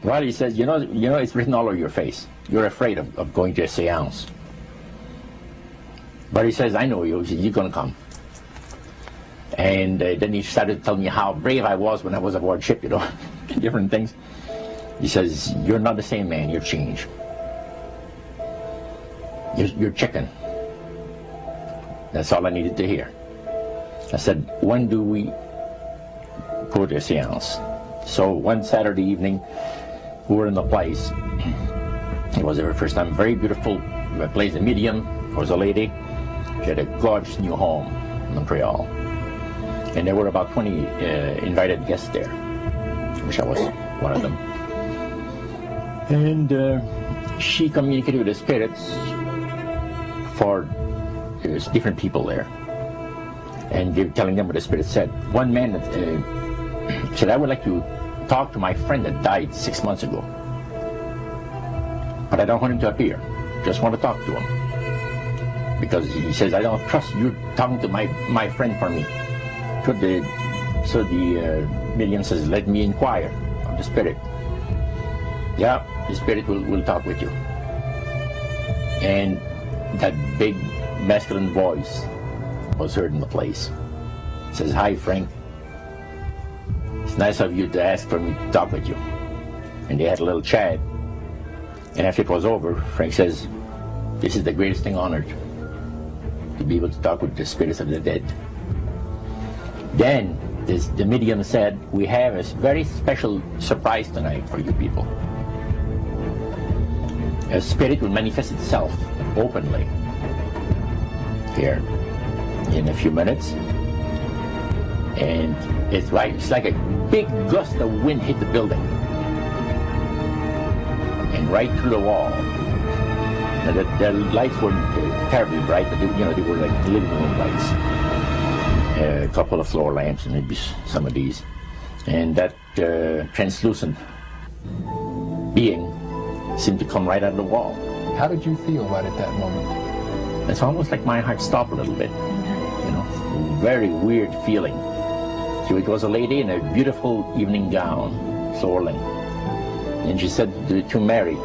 Well, he says, you know, it's written all over your face. You're afraid of going to a seance. But he says, I know you. He says, you're going to come. And then he started to tell me how brave I was when I was aboard ship, you know, different things. He says, you're not the same man, you're changed. You're chicken. That's all I needed to hear. I said, when do we go to a seance? So one Saturday evening, we were in the place. It was the very first time. Very beautiful place. The medium was a lady. She had a gorgeous new home in Montreal. And there were about 20 invited guests there, which I was one of them. And she communicated with the spirits for different people there. And telling them what the spirit said. One man said, I would like to talk to my friend that died 6 months ago. But I don't want him to appear. Just want to talk to him. Because he says, I don't trust you talking to my friend for me. So the medium says, let me inquire of the spirit. Yeah, the spirit will talk with you. And that big masculine voice was heard in the place. It says, hi, Frank. It's nice of you to ask for me to talk with you. And they had a little chat. And after it was over, Frank says, this is the greatest thing on earth, to be able to talk with the spirits of the dead. Then the medium said, we have a very special surprise tonight for you people. A spirit will manifest itself openly here in a few minutes. And it's like a big gust of wind hit the building. And right through the wall. Now the lights weren't terribly bright, but they were like living room lights. A couple of floor lamps and maybe some of these. And that translucent being seemed to come right out of the wall. How did you feel right at that moment? It's almost like my heart stopped a little bit. Very weird feeling. So it was a lady in a beautiful evening gown, swirling. And she said to Mary,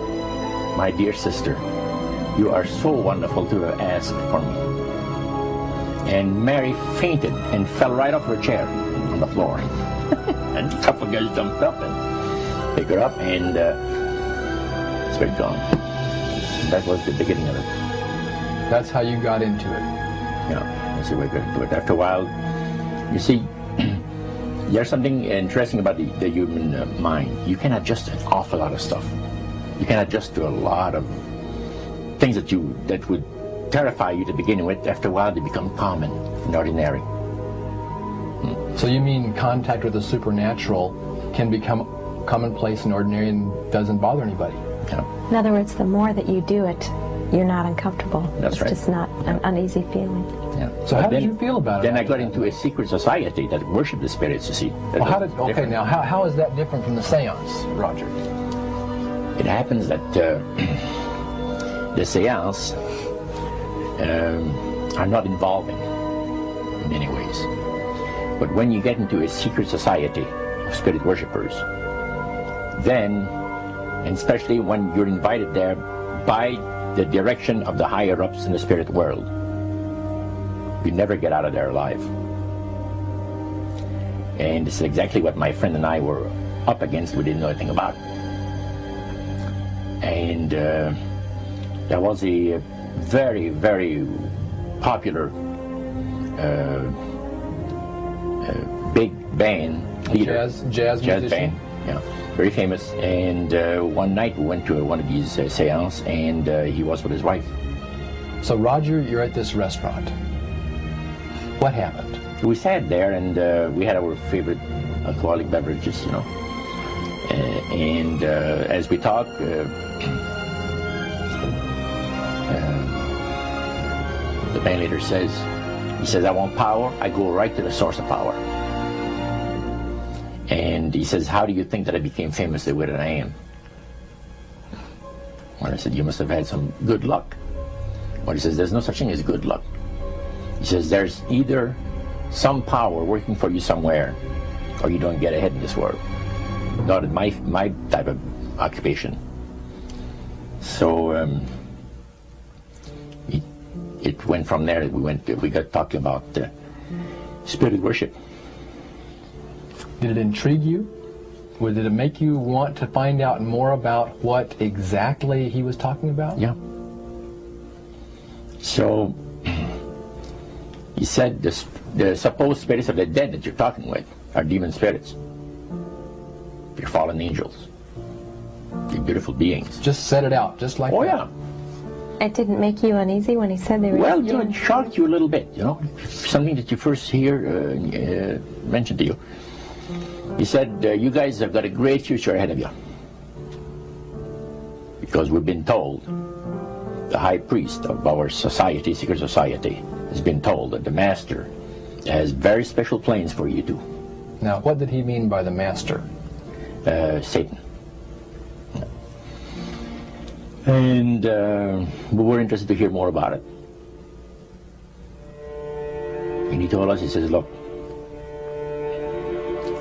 my dear sister, you are so wonderful to have asked for me. And Mary fainted and fell right off her chair on the floor. And a couple of guys jumped up and picked her up, and spirit gone. And that was the beginning of it. That's how you got into it. Yeah, that's the way I got into it. After a while, you see, there's something interesting about the human mind. You can adjust an awful lot of stuff. You can adjust to a lot of things that would terrify you to begin with. After a while, they become common and ordinary. So you mean contact with the supernatural can become commonplace and ordinary and doesn't bother anybody? Yeah. In other words, the more that you do it, you're not uncomfortable. That's right. It's just not an uneasy feeling. Yeah. So how did you feel about it? Then I got into a secret society that worshiped the spirits, you see. Well, how is that different from the seance, Roger? It happens that the seance are not involving in many ways. But when you get into a secret society of spirit worshippers, then, and especially when you're invited there by the direction of the higher-ups in the spirit world, you never get out of there alive. And this is exactly what my friend and I were up against. We didn't know anything about. And there was a very, very popular big band leader. Jazz musician? Band, yeah, very famous. And one night we went to one of these seances, and he was with his wife. So Roger, you're at this restaurant. What happened? We sat there, and we had our favorite alcoholic beverages, and as we talked, the band leader says, I want power. I go right to the source of power. And he says, how do you think that I became famous the way that I am? Well, I said, you must have had some good luck. Well, he says, there's no such thing as good luck. He says, there's either some power working for you somewhere, or you don't get ahead in this world. Not in my type of occupation. So it went from there. We got talking about spirit worship. Did it intrigue you? Or did it make you want to find out more about what exactly he was talking about? Yeah. So he said the supposed spirits of the dead that you're talking with are demon spirits. They're fallen angels. They're beautiful beings. Just set it out, just like that. Oh, yeah. It didn't make you uneasy when he said they were... Well, it shocked you a little bit, something that you first hear mentioned to you. He said, you guys have got a great future ahead of you. Because we've been told, the high priest of our society, secret society, has been told that the master has very special plans for you too. Now, what did he mean by the master? Satan. And we were interested to hear more about it. And he told us, he says, look,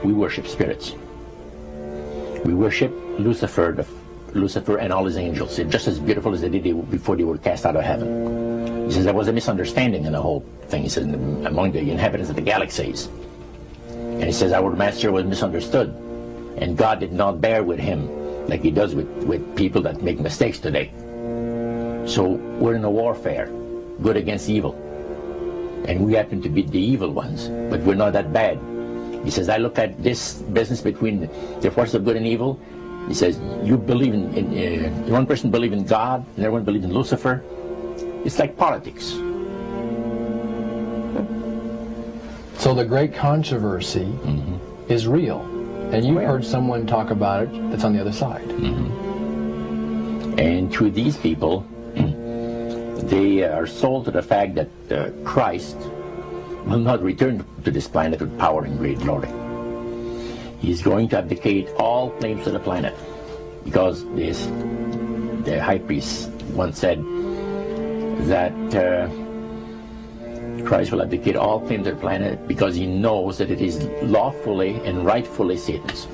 we worship spirits. We worship Lucifer and all his angels. They're just as beautiful as they did before they were cast out of heaven. He says there was a misunderstanding in the whole thing. He says among the inhabitants of the galaxies. And he says our master was misunderstood. And God did not bear with him like he does with people that make mistakes today. So we're in a warfare, good against evil. And we happen to be the evil ones, but we're not that bad. He says, I look at this business between the forces of good and evil. He says, you believe in one person believes in God, and everyone believes in Lucifer. It's like politics. So the great controversy is real. And you've heard someone talk about it that's on the other side. And to these people, they are sold to the fact that Christ will not return to this planet with power and great glory. He's going to abdicate all claims to the planet, because the high priest once said that Christ will abdicate all claims to the planet because he knows that it is lawfully and rightfully Satan's.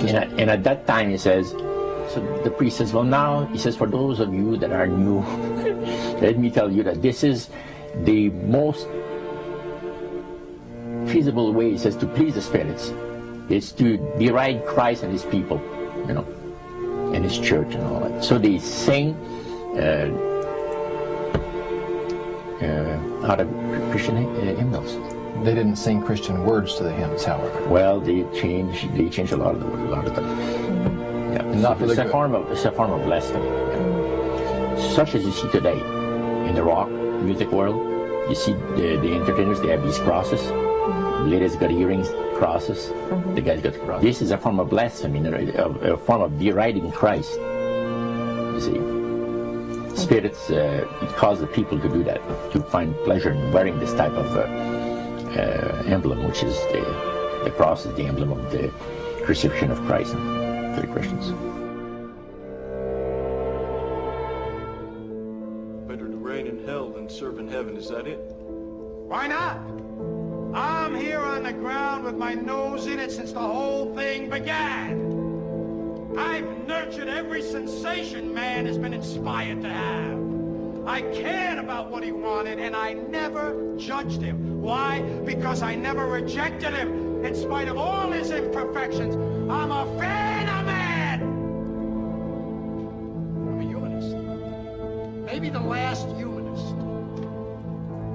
And at that time he says, so the priest says, well now, he says, for those of you that are new, let me tell you that this is the most feasible way, he says, to please the spirits. It's to deride Christ and his people, and his church and all that. So they sing out of Christian hymnals. They didn't sing Christian words to the hymns, however. Well, they changed a lot of them. Yeah, and not for it's a form of blasphemy. Yeah. Such as you see today in the rock music world. You see the entertainers, they have these crosses. The ladies got earrings, crosses. The guys got crosses. This is a form of blasphemy, a form of deriding Christ. You see. Spirits cause the people to do that, to find pleasure in wearing this type of emblem, which is the cross is the emblem of the crucifixion of Christ for the Christians. Better to reign in hell than serve in heaven, is that it? Why not? I'm here on the ground with my nose in it since the whole thing began. I've nurtured every sensation man has been inspired to have. I cared about what he wanted, and I never judged him. Why? Because I never rejected him, in spite of all his imperfections. I'm a fan of man! I'm a humanist. Maybe the last humanist.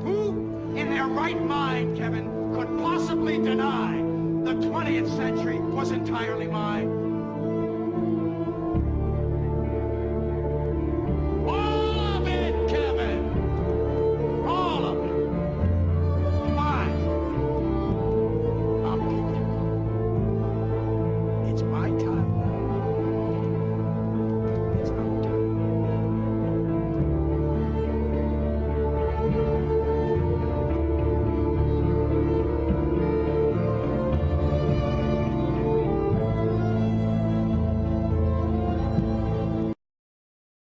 Who, in their right mind, Kevin, could possibly deny the 20th century was entirely mine?